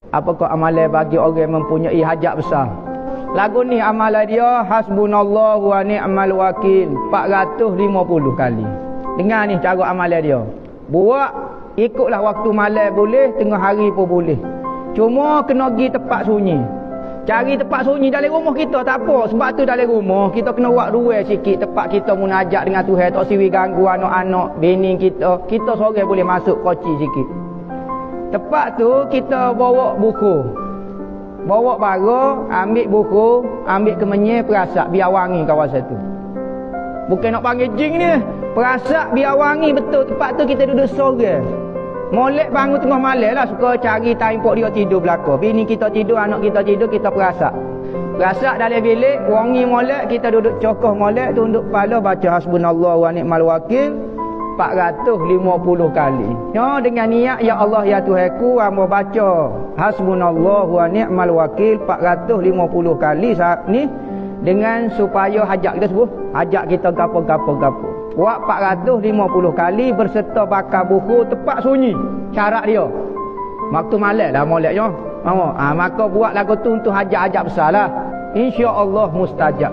Apakah amalan bagi orang yang mempunyai hajat besar? Lagu ni amalan dia hasbunallahu wa ni'mal wakil 450 kali. Dengar ni cara amalan dia. Buat ikutlah waktu malam boleh, tengah hari pun boleh. Cuma kena pergi tempat sunyi. Cari tempat sunyi dalam rumah kita tak apa. Sebab tu dalam rumah kita kena buat ruang sikit tempat kita munajat dengan Tuhan, tak siwi ganggu anak-anak, bini kita. Kita seorang boleh masuk koci sikit. Tempat tu kita bawa buku, bawa bara, ambil buku, ambil kemenye, perasak biar wangi kawasan tu. Bukan nak panggil jing ni, perasak biar wangi betul. Tempat tu kita duduk sorang. Molek bangun tengah malam lah, suka cari tempok dia tidur belakang. Bini kita tidur, anak kita tidur, kita perasak. Perasak dalam bilik, wangi molek, kita duduk cokoh molek, tunduk kepala baca hasbunallahu wa ni'mal wakil 450 kali. Ya, dengan niat ya Allah ya Tuhanku, hamba baca hasbunallahu wa ni'mal wakil 450 kali saat ni dengan supaya hajat kita sebut, hajat kita gapo. Buat 450 kali berserta bakar buku tempat sunyi. Syarat dia waktu malam dah moleknya. Maka buat lagu tu untuk hajat-hajat besar lah. Insya-Allah mustajab.